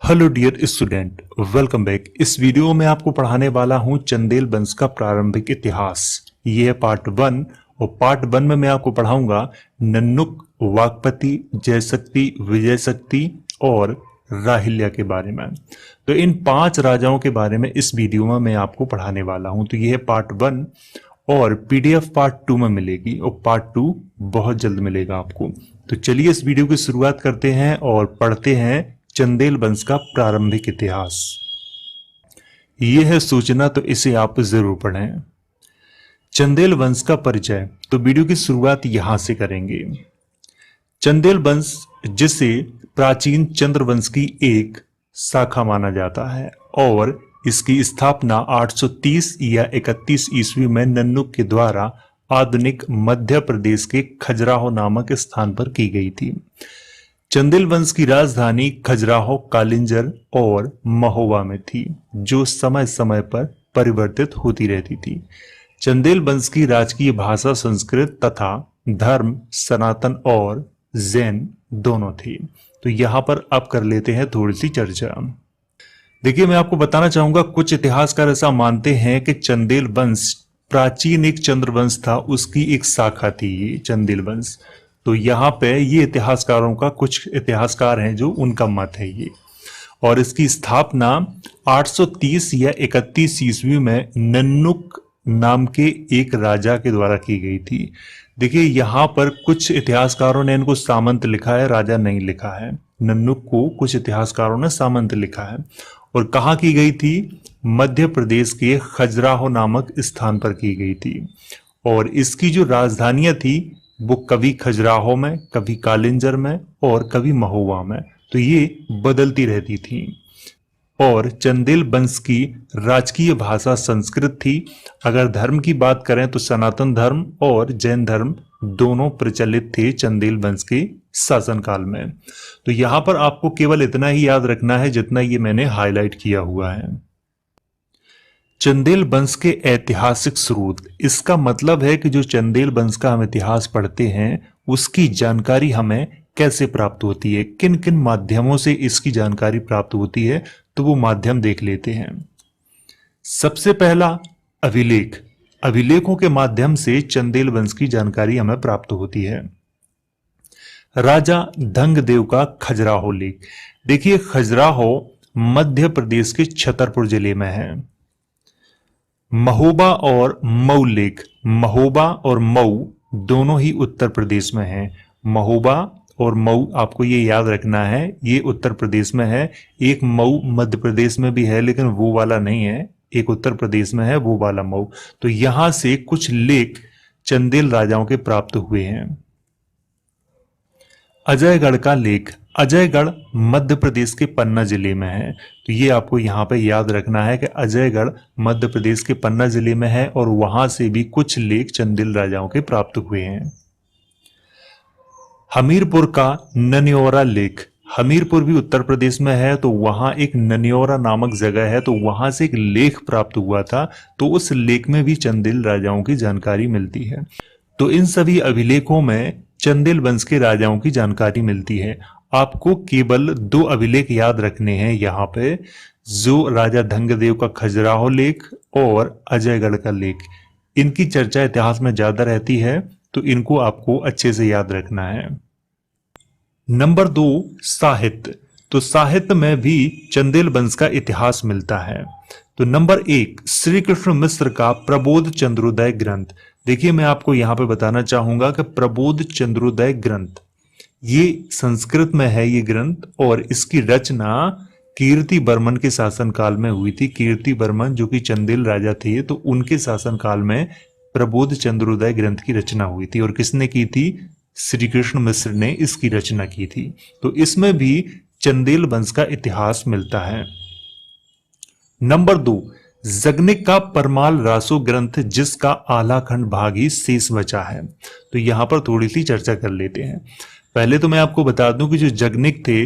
Hello dear student, welcome back. इस video में आपको पढ़ाने वाला हूं चंदेल वंश का प्रारंभिक इतिहास। ये है पार्ट 1 और पार्ट 1 में मैं आपको पढ़ाऊंगा नन्नुक, वाकपति, जयशक्ति, विजय शक्ति और राहिल्या के बारे में। तो इन 5 राजाओं के बारे में इस वीडियो में मैं आपको पढ़ाने वाला हूं। तो ये है पार्ट 1 और पीडीएफ पार्ट 2 में मिलेगी और पार्ट 2 बहुत जल्द मिलेगा आपको। तो चलिए इस वीडियो की शुरुआत करते हैं और पढ़ते हैं चंदेल वंश का प्रारंभिक इतिहास। यह है सूचना, तो इसे आप जरूर पढ़ें। चंदेल वंश का परिचय, तो वीडियो की शुरुआत यहां से करेंगे। चंदेल वंश, जिसे प्राचीन चंद्र वंश की एक शाखा माना जाता है और इसकी स्थापना 830 या 31 ईस्वी में नन्नुक के द्वारा आधुनिक मध्य प्रदेश के खजुराहो नामक स्थान पर की गई थी। चंदेल वंश की राजधानी खजुराहो, कालिंजर और महोबा में थी, जो समय समय पर परिवर्तित होती रहती थी। चंदेल वंश की राजकीय भाषा संस्कृत तथा धर्म सनातन और जैन दोनों थी। तो यहां पर अब कर लेते हैं थोड़ी सी चर्चा। देखिए, मैं आपको बताना चाहूंगा, कुछ इतिहासकार ऐसा मानते हैं कि चंदेल वंश प्राचीन एक चंद्र वंश था, उसकी एक शाखा थी ये चंदेल वंश। तो यहाँ पे ये इतिहासकारों का, कुछ इतिहासकार हैं जो उनका मत है ये, और इसकी स्थापना 830 या 31 ईस्वी में नन्नुक नाम के एक राजा के द्वारा की गई थी। देखिए, यहाँ पर कुछ इतिहासकारों ने इनको सामंत लिखा है, राजा नहीं लिखा है। नन्नुक को कुछ इतिहासकारों ने सामंत लिखा है। और कहाँ की गई थी? मध्य प्रदेश के खजुराहो नामक स्थान पर की गई थी। और इसकी जो राजधानियां थी वो कभी खजुराहो में, कभी कालिंजर में और कभी महोबा में, तो ये बदलती रहती थी। और चंदेल वंश की राजकीय भाषा संस्कृत थी। अगर धर्म की बात करें तो सनातन धर्म और जैन धर्म दोनों प्रचलित थे चंदेल वंश के शासनकाल में। तो यहां पर आपको केवल इतना ही याद रखना है जितना ये मैंने हाईलाइट किया हुआ है। चंदेल वंश के ऐतिहासिक स्रोत, इसका मतलब है कि जो चंदेल वंश का हम इतिहास पढ़ते हैं उसकी जानकारी हमें कैसे प्राप्त होती है, किन किन माध्यमों से इसकी जानकारी प्राप्त होती है, तो वो माध्यम देख लेते हैं। सबसे पहला अभिलेख। अभिलेखों के माध्यम से चंदेल वंश की जानकारी हमें प्राप्त होती है। राजा धंगदेव का खजुराहो लेख। देखिए, खजुराहो मध्य प्रदेश के छतरपुर जिले में है। महोबा और मऊ लेक, महोबा और मऊ दोनों ही उत्तर प्रदेश में हैं। महोबा और मऊ आपको ये याद रखना है, ये उत्तर प्रदेश में है। एक मऊ मध्य प्रदेश में भी है, लेकिन वो वाला नहीं है, एक उत्तर प्रदेश में है वो वाला मऊ। तो यहां से कुछ लेख चंदेल राजाओं के प्राप्त हुए हैं। अजयगढ़ का लेख। अजयगढ़ मध्य प्रदेश के पन्ना जिले में है। तो ये आपको यहाँ पे याद रखना है कि अजयगढ़ मध्य प्रदेश के पन्ना जिले में है और वहां से भी कुछ लेख चंदेल राजाओं के प्राप्त हुए हैं। हमीरपुर का नन्यौरा लेख। हमीरपुर भी उत्तर प्रदेश में है, तो वहां एक नन्यौरा नामक जगह है, तो वहां से एक लेख प्राप्त हुआ था। तो उस लेख में भी चंदेल राजाओं की जानकारी मिलती है। तो इन सभी अभिलेखों में चंदेल वंश के राजाओं की जानकारी मिलती है। आपको केवल 2 अभिलेख याद रखने हैं यहाँ पे, जो राजा धंगदेव का खजुराहो लेख और अजयगढ़ का लेख। इनकी चर्चा इतिहास में ज्यादा रहती है, तो इनको आपको अच्छे से याद रखना है। नंबर 2, साहित्य। तो साहित्य में भी चंदेल वंश का इतिहास मिलता है। तो नंबर 1, श्री कृष्ण मिश्र का प्रबोध चंद्रोदय ग्रंथ। देखिए, मैं आपको यहां पे बताना चाहूंगा कि प्रबोध चंद्रोदय ग्रंथ ये संस्कृत में है ये ग्रंथ, और इसकी रचना कीर्ति वर्मन के शासनकाल में हुई थी। कीर्ति वर्मन जो कि चंदेल राजा थे, तो उनके शासनकाल में प्रबोध चंद्रोदय ग्रंथ की रचना हुई थी। और किसने की थी? श्री कृष्ण मिश्र ने इसकी रचना की थी। तो इसमें भी चंदेल वंश का इतिहास मिलता है। नंबर 2, जगनिक का परमाल रासो ग्रंथ, जिसका आलाखंड भाग ही शेष बचा है। तो यहां पर थोड़ी सी चर्चा कर लेते हैं। पहले तो मैं आपको बता दूं कि जो जगनिक थे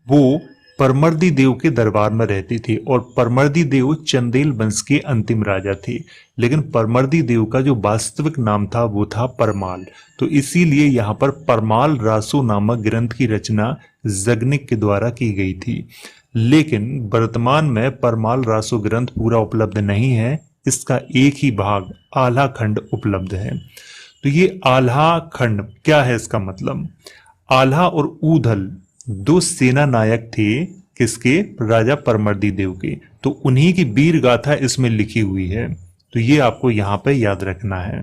वो परमर्दी देव के दरबार में रहते थे, और परमर्दी देव चंदेल वंश के अंतिम राजा थे। लेकिन परमर्दी देव का जो वास्तविक नाम था वो था परमाल। तो इसीलिए यहाँ पर परमाल रासो नामक ग्रंथ की रचना जगनिक के द्वारा की गई थी। लेकिन वर्तमान में परमाल रासो ग्रंथ पूरा उपलब्ध नहीं है। इसका एक ही भाग आल्हा खंड उपलब्ध है। तो ये आल्हा खंड क्या है, इसका मतलब आल्हा और ऊधल दो सेना नायक थे किसके, राजा परमर्दी देव के। तो उन्हीं की वीर गाथा इसमें लिखी हुई है। तो ये आपको यहां पे याद रखना है।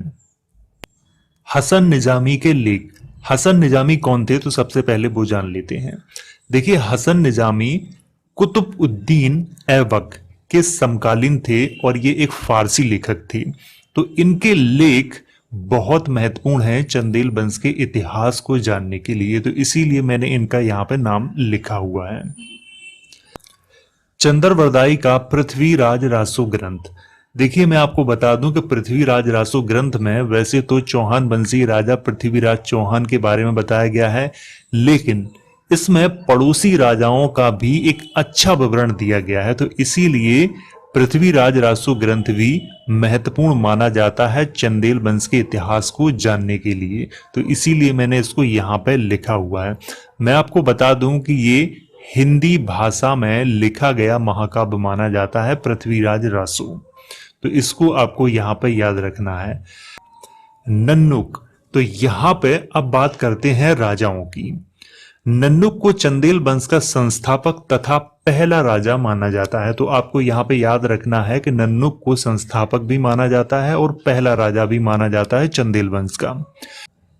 हसन निजामी के लेख। हसन निजामी कौन थे, तो सबसे पहले वो जान लेते हैं। देखिए, हसन निजामी कुतुब उद्दीन ऐबक के समकालीन थे और ये एक फारसी लेखक थे। तो इनके लेख बहुत महत्वपूर्ण हैं चंदेल वंश के इतिहास को जानने के लिए। तो इसीलिए मैंने इनका यहाँ पे नाम लिखा हुआ है। चंद्रवरदाई का पृथ्वीराज रासो ग्रंथ। देखिए, मैं आपको बता दूं कि पृथ्वीराज रासो ग्रंथ में वैसे तो चौहान वंशी राजा पृथ्वीराज चौहान के बारे में बताया गया है, लेकिन इसमें पड़ोसी राजाओं का भी एक अच्छा विवरण दिया गया है। तो इसीलिए पृथ्वीराज रासो ग्रंथ भी महत्वपूर्ण माना जाता है चंदेल वंश के इतिहास को जानने के लिए। तो इसीलिए मैंने इसको यहाँ पे लिखा हुआ है। मैं आपको बता दूं कि ये हिंदी भाषा में लिखा गया महाकाव्य माना जाता है पृथ्वीराज रासो। तो इसको आपको यहाँ पे याद रखना है। नन्नुक। तो यहाँ पे अब बात करते हैं राजाओं की। नन्नुक को चंदेल वंश का संस्थापक तथा पहला राजा माना जाता है। तो आपको यहाँ पे याद रखना है कि नन्नुक को संस्थापक भी माना जाता है और पहला राजा भी माना जाता है चंदेल वंश का।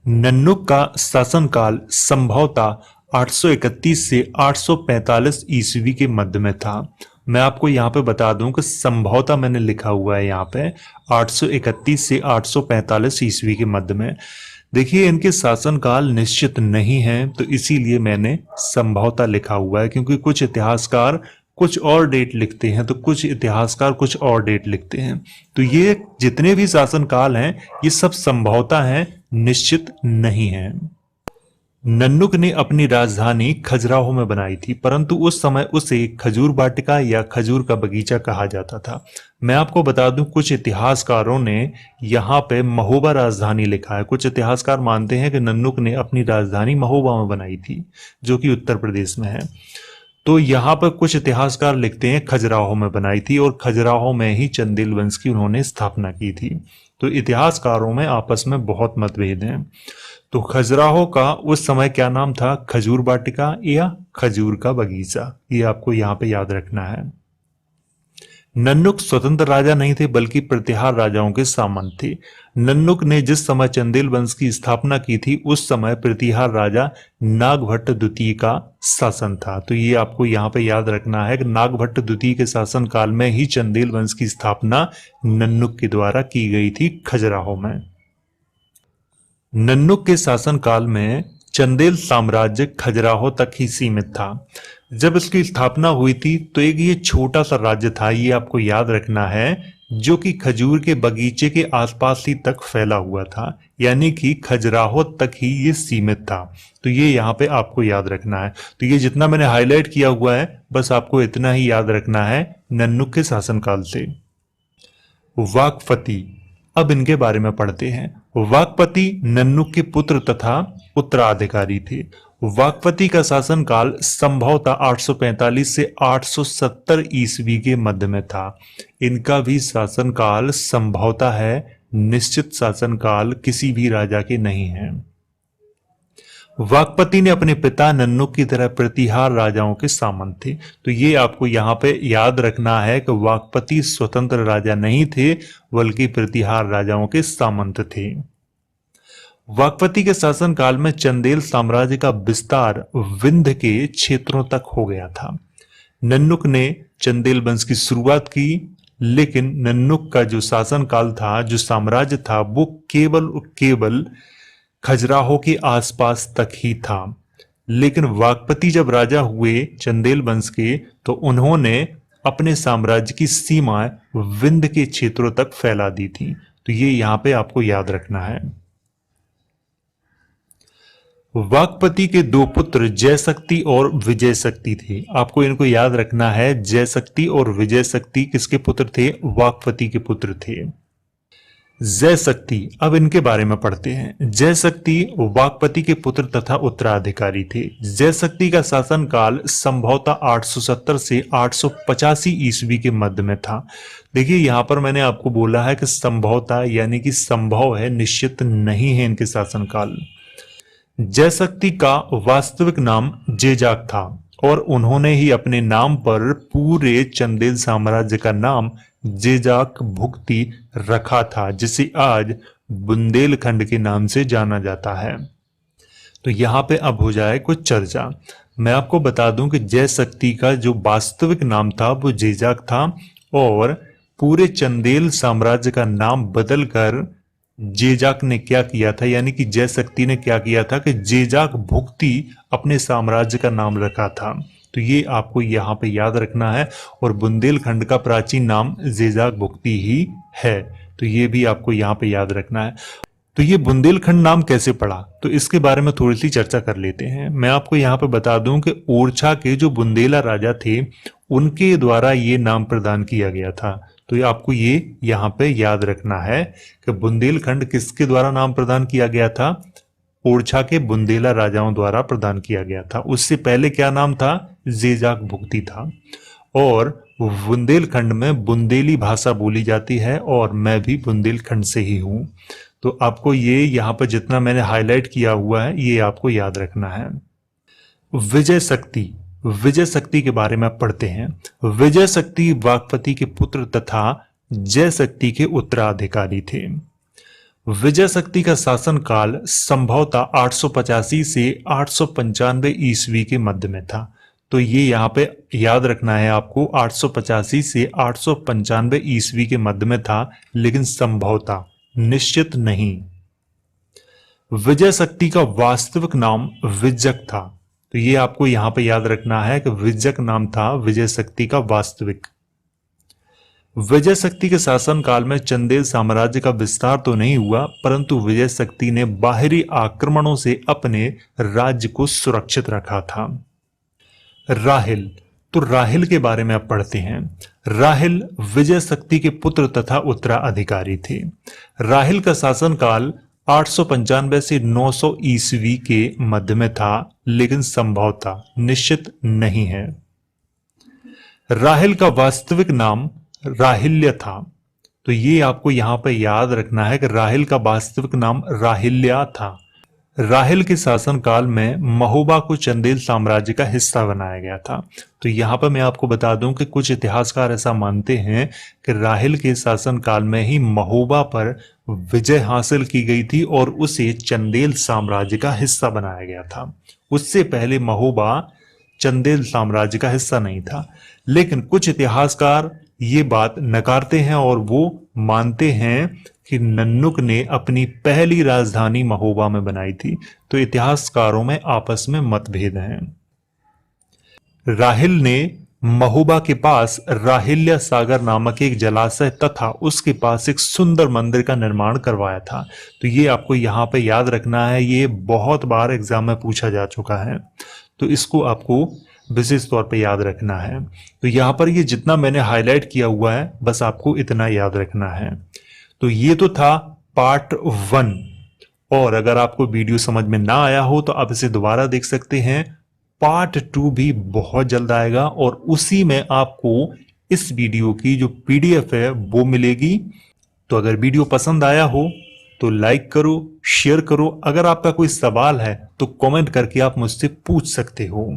नन्नुक का शासनकाल संभवतः 831 से 845 ईस्वी के मध्य में था। मैं आपको यहाँ पे बता दूं कि संभवतः मैंने लिखा हुआ है यहाँ पे 831 से 845 ईस्वी के मध्य में। देखिए, इनके शासनकाल निश्चित नहीं है, तो इसीलिए मैंने संभवतः लिखा हुआ है, क्योंकि कुछ इतिहासकार कुछ और डेट लिखते हैं तो कुछ इतिहासकार कुछ और डेट लिखते हैं। तो ये जितने भी शासनकाल हैं ये सब संभवतः हैं, निश्चित नहीं है। नन्नुक ने अपनी राजधानी खजुराहो में बनाई थी, परंतु उस समय उसे खजूर वाटिका या खजूर का बगीचा कहा जाता था। मैं आपको बता दूं, कुछ इतिहासकारों ने यहाँ पे महोबा राजधानी लिखा है। कुछ इतिहासकार मानते हैं कि नन्नुक ने अपनी राजधानी महोबा में बनाई थी, जो कि उत्तर प्रदेश में है। तो यहाँ पर कुछ इतिहासकार लिखते हैं खजुराहो में बनाई थी और खजुराहो में ही चंदेल वंश की उन्होंने स्थापना की थी। तो इतिहासकारों में आपस में बहुत मतभेद हैं। तो खजुराहो का उस समय क्या नाम था, खजूर वाटिका या खजूर का बगीचा, ये आपको यहाँ पे याद रखना है। नन्नुक स्वतंत्र राजा नहीं थे, बल्कि प्रतिहार राजाओं के सामंत थे। नन्नुक ने जिस समय चंदेल वंश की स्थापना की थी उस समय प्रतिहार राजा नागभट्ट द्वितीय का शासन था। तो ये आपको यहाँ पे याद रखना है कि नागभट्ट द्वितीय के शासन काल में ही चंदेल वंश की स्थापना नन्नुक के द्वारा की गई थी खजुराहो में। नन्नुक के शासन काल में चंदेल साम्राज्य खजुराहो तक ही सीमित था। जब इसकी स्थापना हुई थी तो एक ये छोटा सा राज्य था, ये आपको याद रखना है, जो कि खजूर के बगीचे के आसपास ही तक फैला हुआ था, यानी कि खजुराहो तक ही ये सीमित था। तो ये यहाँ पे आपको याद रखना है। तो ये जितना मैंने हाईलाइट किया हुआ है बस आपको इतना ही याद रखना है नन्नुक के शासनकाल से। वाकपति, अब इनके बारे में पढ़ते हैं। वाकपति नन्नुक के पुत्र तथा उत्तराधिकारी थे। वाकपति का शासनकाल संभवतः 845 से 870 ईस्वी के मध्य में था। इनका भी शासनकाल संभवतः है, निश्चित शासनकाल किसी भी राजा के नहीं है। वाकपति ने अपने पिता नन्नुक की तरह प्रतिहार राजाओं के सामंत थे। तो ये आपको यहाँ पे याद रखना है कि वाकपति स्वतंत्र राजा नहीं थे, बल्कि प्रतिहार राजाओं के सामंत थे। वाकपति के शासनकाल में चंदेल साम्राज्य का विस्तार विंध्य के क्षेत्रों तक हो गया था। नन्नुक ने चंदेल वंश की शुरुआत की, लेकिन नन्नुक का जो शासनकाल था, जो साम्राज्य था, वो केवल खजुराहो के आसपास तक ही था। लेकिन वाकपति जब राजा हुए चंदेल वंश के, तो उन्होंने अपने साम्राज्य की सीमाएं विंध्य के क्षेत्रों तक फैला दी थी। तो ये यहाँ पे आपको याद रखना है। वाकपति के दो पुत्र जयशक्ति और विजयशक्ति थे। आपको इनको याद रखना है, जयशक्ति और विजयशक्ति किसके पुत्र थे, वाकपति के पुत्र थे। जय शक्ति, अब इनके बारे में पढ़ते हैं। जय शक्ति वाकपति के पुत्र तथा उत्तराधिकारी थे। जय शक्ति का शासनकाल संभवतः 870 से 885 ईस्वी के मध्य में था। देखिए यहाँ पर मैंने आपको बोला है कि संभवतः यानी कि संभव है, निश्चित नहीं है इनके शासनकाल। जय शक्ति का वास्तविक नाम जेजाक था और उन्होंने ही अपने नाम पर पूरे चंदेल साम्राज्य का नाम जेजाक भुक्ति रखा था, जिसे आज बुंदेलखंड के नाम से जाना जाता है। तो यहाँ पे अब हो जाए कुछ चर्चा। मैं आपको बता दूं कि जय शक्ति का जो वास्तविक नाम था वो जेजाक था और पूरे चंदेल साम्राज्य का नाम बदलकर जेजाक ने क्या किया था, यानी कि जय शक्ति ने क्या किया था कि जेजाक भुक्ति अपने साम्राज्य का नाम रखा था। तो ये आपको यहाँ पे याद रखना है और बुंदेलखंड का प्राचीन नाम जेजाक भुक्ति ही है। तो ये भी आपको यहाँ पे याद रखना है। तो ये बुंदेलखंड नाम कैसे पड़ा, तो इसके बारे में थोड़ी सी चर्चा कर लेते हैं। मैं आपको यहाँ पे बता दूं कि ओरछा के जो बुंदेला राजा थे उनके द्वारा ये नाम प्रदान किया गया था। तो ये आपको ये यहाँ पे याद रखना है कि बुंदेलखंड किसके द्वारा नाम प्रदान किया गया था, ओरछा के बुंदेला राजाओं द्वारा प्रदान किया गया था। उससे पहले क्या नाम था, जेजाक भुक्ति था। और बुंदेलखंड में बुंदेली भाषा बोली जाती है और मैं भी बुंदेलखंड से ही हूं। तो आपको ये यहाँ पर जितना मैंने हाईलाइट किया हुआ है ये आपको याद रखना है। विजय शक्ति, विजय शक्ति के बारे में पढ़ते हैं। विजय शक्ति वाकपति के पुत्र तथा जय शक्ति के उत्तराधिकारी थे। विजय शक्ति का शासनकाल संभवतः 885 से 895 ईस्वी के मध्य में था। तो ये यहाँ पे याद रखना है आपको, 885 से 895 ईस्वी के मध्य में था, लेकिन संभवतः, निश्चित नहीं। विजय शक्ति का वास्तविक नाम विजक था। तो ये आपको यहाँ पे याद रखना है कि विजक नाम था विजय शक्ति का वास्तविक। विजय शक्ति के शासनकाल में चंदेल साम्राज्य का विस्तार तो नहीं हुआ, परंतु विजय शक्ति ने बाहरी आक्रमणों से अपने राज्य को सुरक्षित रखा था। राहिल, तो राहिल के बारे में अब पढ़ते हैं। राहिल विजय शक्ति के पुत्र तथा उत्तराधिकारी थे। राहिल का शासनकाल 895 से 900 ईस्वी के मध्य में था, लेकिन संभवतः, निश्चित नहीं है। राहिल का वास्तविक नाम राहिल्य था। तो ये आपको यहां पर याद रखना है कि राहिल का वास्तविक नाम राहिल्या था। राहिल के शासनकाल में महोबा को चंदेल साम्राज्य का हिस्सा बनाया गया था। तो यहाँ पर मैं आपको बता दूं कि कुछ इतिहासकार ऐसा मानते हैं कि राहिल के शासनकाल में ही महोबा पर विजय हासिल की गई थी और उसे चंदेल साम्राज्य का हिस्सा बनाया गया था। उससे पहले महोबा चंदेल साम्राज्य का हिस्सा नहीं था। लेकिन कुछ इतिहासकार ये बात नकारते हैं और वो मानते हैं कि नन्नुक ने अपनी पहली राजधानी महोबा में बनाई थी। तो इतिहासकारों में आपस में मतभेद हैं। राहिल ने महोबा के पास राहिल्या सागर नामक एक जलाशय तथा उसके पास एक सुंदर मंदिर का निर्माण करवाया था। तो ये आपको यहाँ पे याद रखना है, ये बहुत बार एग्जाम में पूछा जा चुका है, तो इसको आपको विशेष तौर पे याद रखना है। तो यहाँ पर ये जितना मैंने हाईलाइट किया हुआ है बस आपको इतना याद रखना है। तो ये तो था पार्ट 1, और अगर आपको वीडियो समझ में ना आया हो तो आप इसे दोबारा देख सकते हैं। पार्ट 2 भी बहुत जल्द आएगा और उसी में आपको इस वीडियो की जो PDF है वो मिलेगी। तो अगर वीडियो पसंद आया हो तो लाइक करो, शेयर करो। अगर आपका कोई सवाल है तो कमेंट करके आप मुझसे पूछ सकते हो।